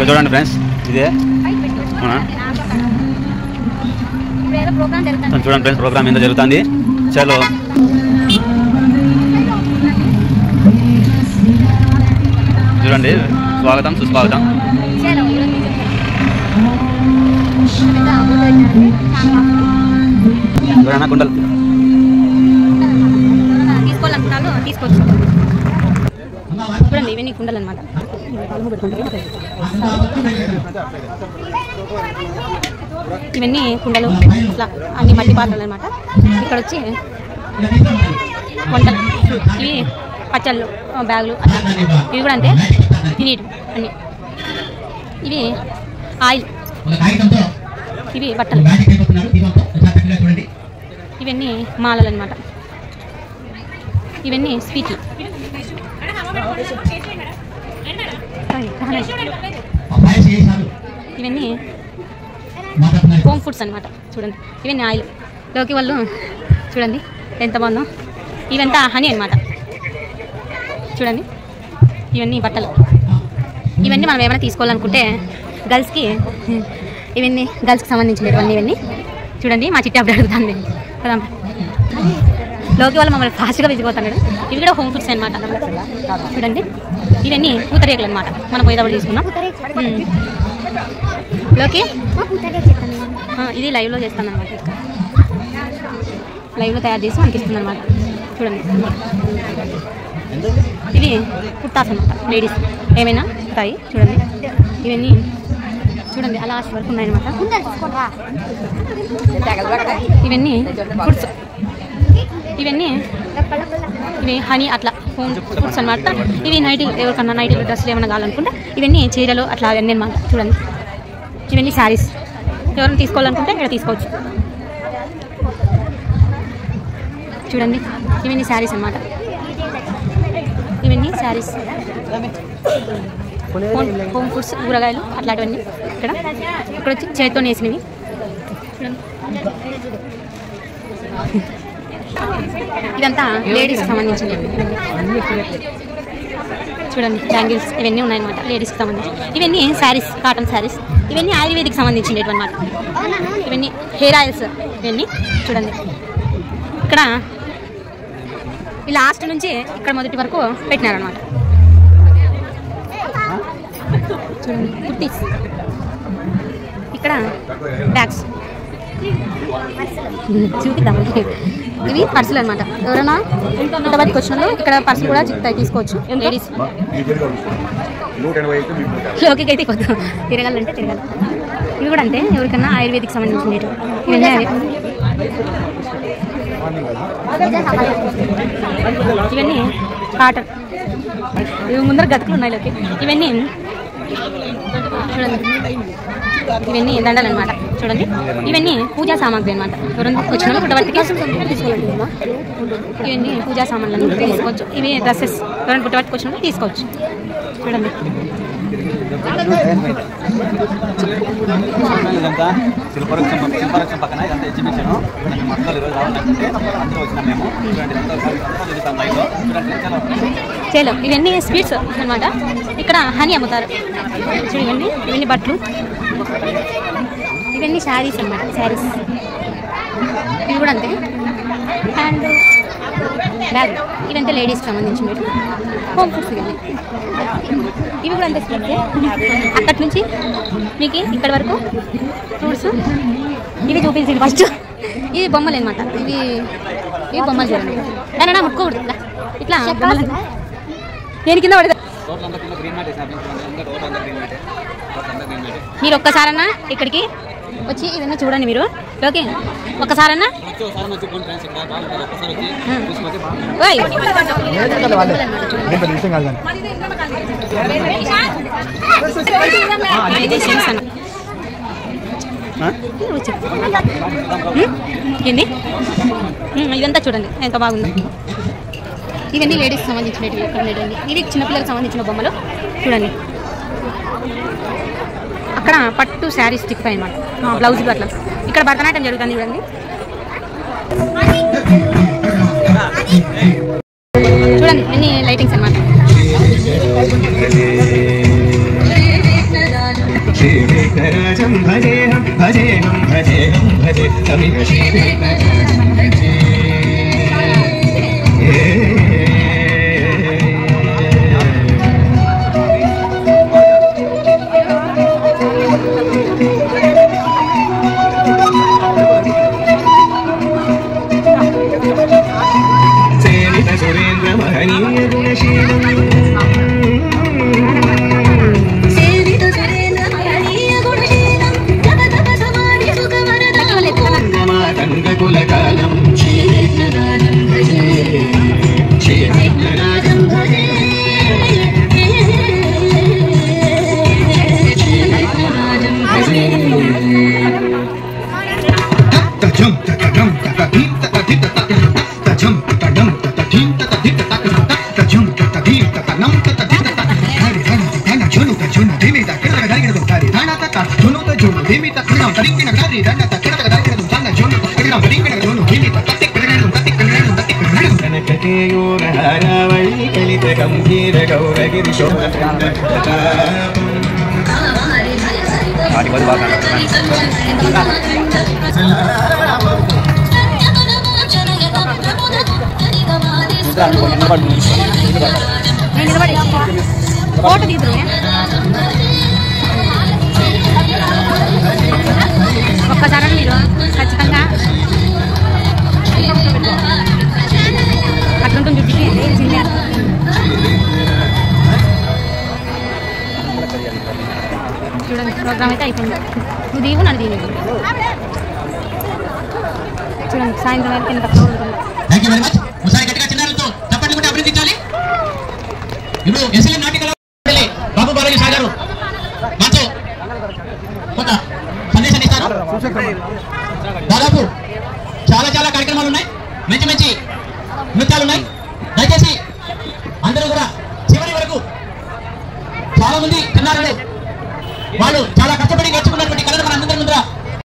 చూడండి ఫ్రెండ్స్, ఇదే చూడండి ఫ్రెండ్స్, ప్రోగ్రామ్ ఎంత జరుగుతుంది. చలో చూడండి, స్వాగతం సుస్వాగతం. ఎవరైనా కుండలు తీసుకోవాలనుకున్నాను, తీసుకోవచ్చు. చూడండి, ఇవన్నీ కుండలు అనమాట. ఇవన్నీ కుండలు, ఇట్లా అన్ని మట్టి పాత్రలు అనమాట. ఇక్కడ వచ్చి వంటలు, ఇవి పచ్చళ్ళు, బ్యాగులు అట్లా. ఇవి కూడా అంతే, తినేటి అన్నీ. ఇవి ఆయిల్, ఇవి బట్టలు, ఇవన్నీ మాలలు అనమాట. ఇవన్నీ స్వీట్లు, ఇవన్నీ హోమ్ ఫుడ్స్ అనమాట. చూడండి, ఇవన్నీ ఆయిల్. లోకి వాళ్ళు చూడండి ఎంత బాగుందో. ఇవంతా హనీ అనమాట. చూడండి, ఇవన్నీ బట్టలు. ఇవన్నీ మనం ఏమైనా తీసుకోవాలనుకుంటే గర్ల్స్కి, ఇవన్నీ గర్ల్స్కి సంబంధించినవన్నీ. ఇవన్నీ చూడండి, మా చిట్టి అప్పుడు అడుగుతుంది కదా. లోకి వాళ్ళు మమ్మల్ని ఫాస్ట్గా విసిగిపోతున్నాడు. ఇవి కూడా హోమ్ ఫుడ్స్ అనమాట. చూడండి, ఇవన్నీ పూతరేకులు అనమాట. మనం పోయేటప్పుడు తీసుకున్నాం. లోకి ఇది లైవ్లో చేస్తాను అనమాట. లైవ్లో తయారు చేసి మనకి ఇస్తుంది అనమాట. చూడండి, ఇవి కుట్టాస్ అనమాట. లేడీస్ ఏమైనా ఉంటాయి. చూడండి, ఇవన్నీ చూడండి అలా వరకు ఉన్నాయన్నమాట. ఇవన్నీ ఫుడ్స్, ఇవన్నీ ఇవి హనీ అట్లా హోమ్ ఫుడ్స్ అనమాట. ఇవి నైటీలు, ఎవరికన్నా నైటీలు డ్రెస్సులు ఏమైనా కావాలనుకుంటే ఇవన్నీ చీరలు అట్లా అవన్నీ అనమాట. చూడండి, ఇవన్నీ శారీస్. ఎవరైనా తీసుకోవాలనుకుంటే ఇక్కడ తీసుకోవచ్చు. చూడండి, ఇవన్నీ శారీస్ అనమాట. ఇవన్నీ శారీస్, హోమ్ ఫుడ్స్, కూరగాయలు అట్లాంటివన్నీ. ఇక్కడ వచ్చి చేతితో నేసినవి. చూడండి, ఇదంతా లేడీస్కి సంబంధించింది. చూడండి, బ్యాంగిల్స్ ఇవన్నీ ఉన్నాయన్నమాట లేడీస్కి సంబంధించి. ఇవన్నీ శారీస్, కాటన్ శారీస్. ఇవన్నీ ఆయుర్వేదిక్ సంబంధించినవి అనమాట. ఇవన్నీ హెయిర్ ఆయిల్స్. ఇవన్నీ చూడండి, ఇక్కడ ఈ లాస్ట్ నుంచి ఇక్కడ మొదటి వరకు పెట్టినారనమాట. చూడండి, కుర్తీస్. ఇక్కడ బ్యాగ్స్ చూపిద్దాం. ఇవి పర్సులు అనమాట. ఎవరైనా ఇంతవరకు వచ్చిన ఇక్కడ పర్సులు కూడా తీసుకోవచ్చు లేడీస్. లోకి అయితే కొద్దిగా తిరగాలంటే తిరగాలి. ఇవి కూడా అంతే, ఎవరికన్నా ఆయుర్వేదిక్ సంబంధించినవి. ఇవన్నీ అవి. ఇవన్నీ కాటన్. ఇవి ముందర గతుకులు ఉన్నాయి లోకి. ఇవన్నీ చూడండి, ఇవన్నీ దండలు అనమాట. చూడండి, ఇవన్నీ పూజా సామాగ్రి అనమాట. ఎవరైనా వచ్చిన పుట్టబట్టికి తీసుకోవాలి. ఇవన్నీ పూజా సామాన్లను తీసుకోవచ్చు. ఇవి డ్రెస్సెస్, ఎవరైనా పుట్టబట్టికి వచ్చినప్పుడు తీసుకోవచ్చు. చూడండి, చేలో ఇవన్నీ స్వీట్స్ అనమాట. ఇక్కడ హనీ అమ్ముతారు. చూడండి, ఇవన్నీ బట్టలు, ఇవన్నీ శారీస్ అనమాట. శారీస్ ఇవి కూడా అంతే. అండ్ బ్యాగ్, ఇవంతా లేడీస్కి సంబంధించినవి. హోమ్ ఫుడ్స్ ఇవి కూడా అంతే. అక్కడి నుంచి మీకు ఇక్కడ వరకు ఫ్రూట్స్. ఇవి చూపించింది ఫస్ట్. ఇది బొమ్మలు అనమాట. ఇవి బొమ్మలు చూడండి. దాని ముట్టుకోకూడదు ఇట్లా బొమ్మలు. నేను కింద పడదా. మీరు ఒక్కసారన్నా ఇక్కడికి వచ్చి ఇవన్నీ చూడండి. మీరు ఓకే, ఒక్కసారన్నా ఏంది ఇదంతా చూడండి ఎంత బాగుందో. ఇవన్నీ లేడీస్కి సంబంధించినవి. ఇవి చిన్నపిల్లలకు సంబంధించిన బొమ్మలు. చూడండి, అక్కడ పట్టు శారీస్ స్టిక్ అనమాట. బ్లౌజులు అట్లా. ఇక్కడ భరతనాట్యం జరుగుతుంది చూడండి. చూడండి, అన్ని లైటింగ్స్ అనమాట. శ్రీరంగరాజం భజేహం భజేహం భజేహం భజే తమిళ శ్రీరంగరాజం భజే సేవిత సురేంద్ర మహనీయ గుణశీలం కులకాలం శ్రీరంగరాజం భజే శ్రీరంగరాజం భజే శ్రీరంగరాజం భజే తజం తగం తగీం తగదిత తజం తగం తగీం తగదిత తజం తగీం తగనం తగదిత హరి హరి తన జోను తజోను దేమిత కిరగ దరిగిన తారి తాన తక జోను తజోను దేమిత కిరగ దరిగిన తారి తాన తక కిరగ దరిగిన తాన జోను కిరగ దరిగిన జోను దేమిత హారావళి కలిత గంభీర గౌరగిరి ఫోటో తీద్దు ఒక్కసారి మీరు ఖచ్చితంగా అట్లుంటుంది చూడండి ప్రోగ్రామ్ అయితే అయిపోయింది నువ్వు దీవు నన్ను దీని చూడండి సాయంత్రం వరకు ఎంత ఇప్పుడు ఎస్ఎల్ఎం నాటికలో బాబు బాలాజీ సాగారు మాతో కొంత సందేశాన్ని ఇస్తారు. దాదాపు చాలా చాలా కార్యక్రమాలు ఉన్నాయి, మంచి మంచి నృత్యాలు ఉన్నాయి. దయచేసి అందరూ కూడా చివరి వరకు చాలా మంది చిన్నారులు వాళ్ళు చాలా కష్టపడి నేర్చుకున్నటువంటి కళను మన అందరి ముందర